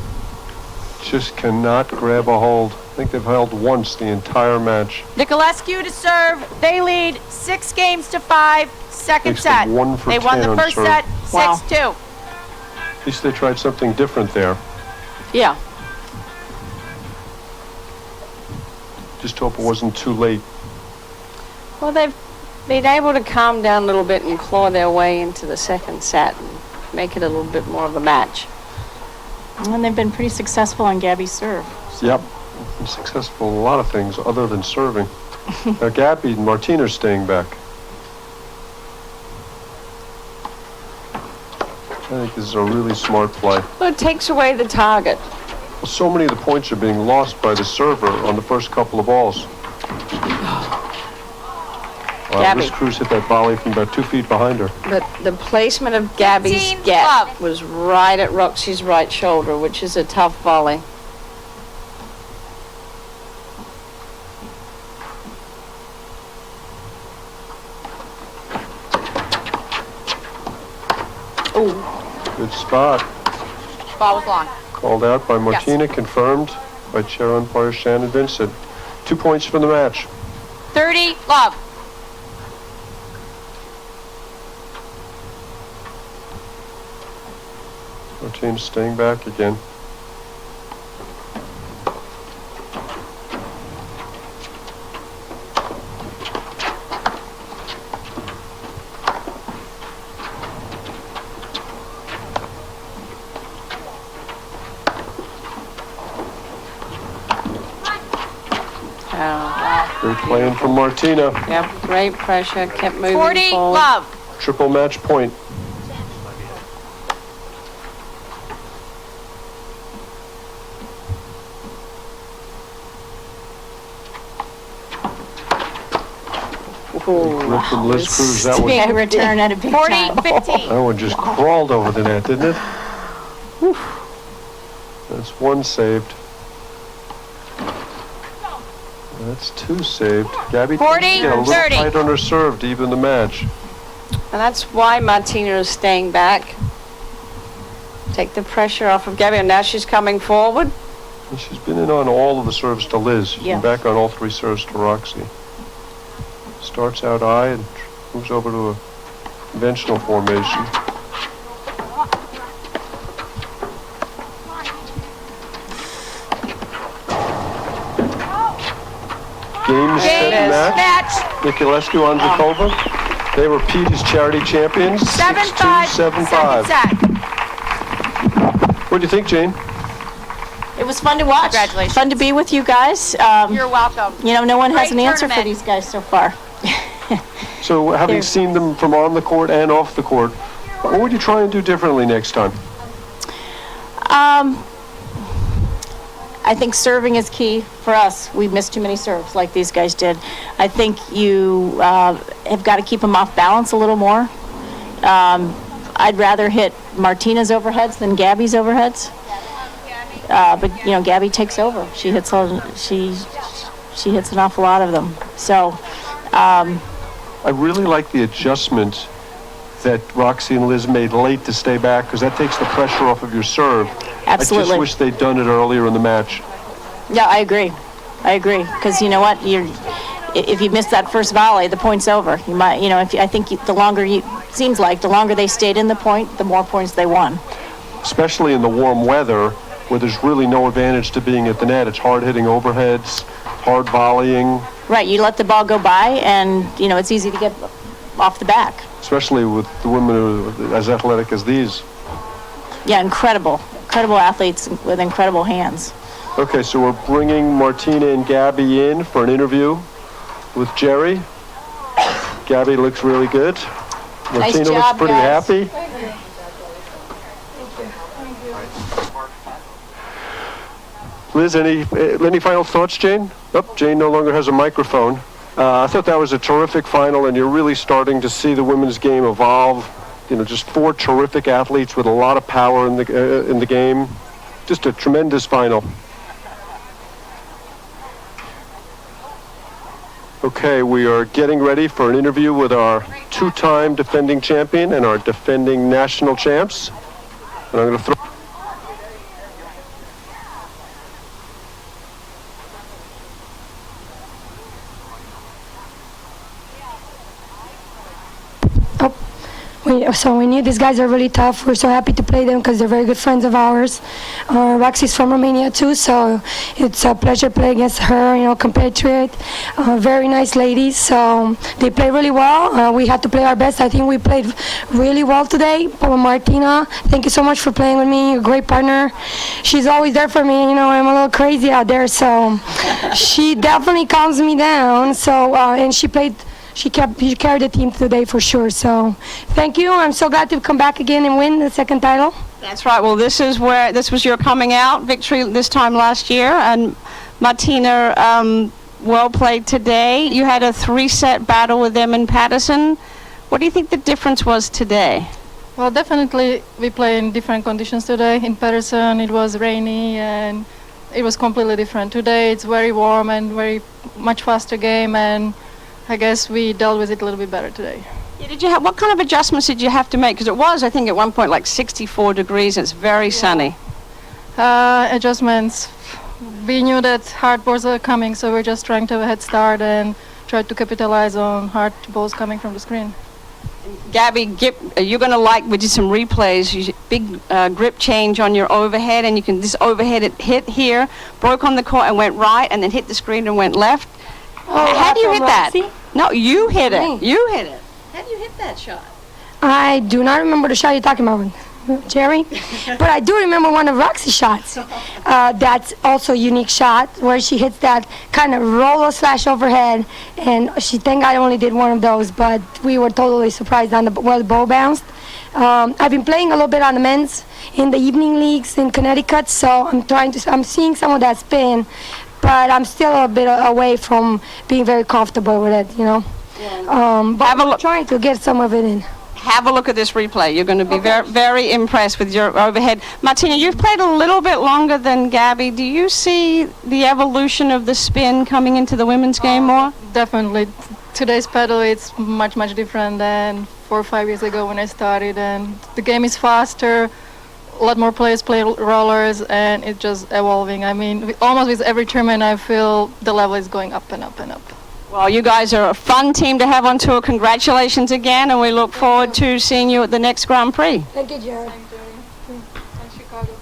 Just cannot grab a hold. I think they've held once the entire match. Niculescu to serve. They lead 6-5, second Makes them set. 1 for They won 10 the on first serve. set Wow. 6-2. At least they tried something different there. Yeah. Just hope it wasn't too late. Well, they've been able to calm down a little bit and claw their way into the second set and make it a little bit more of a match. And they've been pretty successful on Gabby's serve. Yep. Been successful in a lot of things other than serving. Now Gabby and Martina's staying back. I think this is a really smart play. Well, it takes away the target. Well, so many of the points are being lost by the server on the first couple of balls. Gabby. Liz Cruz hit that volley from about 2 feet behind her. But the placement of Gabby's 15 get love. was right at Roxy's right shoulder, which is a tough volley. Good spot. Ball was long. Called out by Martina, confirmed by chair umpire Shannon Vincent. 2 points from the match. 30 love. Martina staying back again. playing from Martina. Yep, great pressure, kept moving 40, forward. love. Triple match point. Grip from Liz Cruz. That one, Big return at a big 40, time. 15. that one just crawled over the net, didn't it? Whew. That's one saved. That's two saved. Gabby 40, tends to get a little 30. tight on her serve to even the match. And that's why Martina is staying back. Take the pressure off of Gabby, and now she's coming forward. And she's been in on all of the serves to Liz. She's Yeah. been back on all three serves to Roxy. Starts out high and moves over to a conventional formation. Game, set, Game, match. match. Niculescu, Ondrejkova. They were Petey's charity champions. 7-5, 6-2, 7-5. second set. What do you think, Jane? It was fun to watch. Congratulations. Fun to be with you guys. You're welcome. You know, no one has Great an answer for tournament. these guys so far. So, having They're- seen them from on the court and off the court, what would you try and do differently next time? I think serving is key for us. We missed too many serves like these guys did. I think you have got to keep them off balance a little more. I'd rather hit Martina's overheads than Gabby's overheads. But you know, Gabby takes over. She hits she hits an awful lot of them. So I really like the adjustment that Roxy and Liz made late to stay back, because that takes the pressure off of your serve. I Absolutely. just wish they'd done it earlier in the match. yeah, I agree. Because you know what, if you miss that first volley, the point's over. You might, you know, the longer seems like the longer they stayed in the point, the more points they won. Especially in the warm weather, where there's really no advantage to being at the net. It's hard hitting overheads, hard volleying, Right, you let the ball go by, and you know it's easy to get off the back. especially with the women who are as athletic as these. Yeah, incredible athletes with incredible hands. Okay, so we're bringing Martina and Gabby in for an interview with Jerry. Gabby looks really good. Martina looks job, pretty guys. happy. Liz, any final thoughts, Jane? Oh, Jane no longer has a microphone. I thought that was a terrific final, and you're really starting to see the women's game evolve. You know, just four terrific athletes with a lot of power in the game. Just a tremendous final. Okay, we are getting ready for an interview with our two-time defending champion and our defending national champs. And I'm going to throw... So we knew these guys are really tough. We're so happy to play them because they're very good friends of ours. Roxy's from Romania too, so it's a pleasure playing against her, you know, compatriot. Very nice ladies, so they play really well. We had to play our best. I think we played really well today. Martina, thank you so much for playing with me. You're a great partner. She's always there for me. You know, I'm a little crazy out there, so she definitely calms me down. So, and she carried the team today for sure. So thank you. I'm so glad to come back again and win the second title. That's right. Well, this was your coming out victory this time last year, and Martina, well played today. You had a 3-set battle with them in Patterson. What do you think the difference was today? Well, definitely we play in different conditions today. In Patterson it was rainy and it was completely different. Today it's very warm and very much faster game, and I guess we dealt with it a little bit better today. Yeah, what kind of adjustments did you have to make? Because it was, I think, at one point like 64 degrees. It's very sunny. Adjustments. We knew that hard balls are coming, so we're just trying to have a head start and try to capitalize on hard balls coming from the screen. Gabby, you're going to like, we did some replays, big grip change on your overhead, and you can, this overhead, it hit here, broke on the court and went right, and then hit the screen and went left. How do you hit that? No, you hit it. You hit it. How do you hit that shot? I do not remember the shot you're talking about. Jerry. But I do remember one of Roxy's shots. That's also a unique shot where she hits that kind of roller slash overhead, and thank God only did one of those, but we were totally surprised on where the ball bounced. I've been playing a little bit on the men's in the evening leagues in Connecticut, so I'm seeing some of that spin, but I'm still a bit away from being very comfortable with it, you know. But I'm trying to get some of it in. Have a look at this replay. You're going to be very, very impressed with your overhead. Martina, you've played a little bit longer than Gabby. Do you see the evolution of the spin coming into the women's game more? Definitely. Today's paddle, it's much, much different than 4 or 5 years ago when I started, and the game is faster. A lot more players play rollers, and it's just evolving. I mean, almost with every tournament, I feel the level is going up and up and up. Well, you guys are a fun team to have on tour. Congratulations again, and we look forward to seeing you at the next Grand Prix. Thank you, Jared. Thanks, Chicago.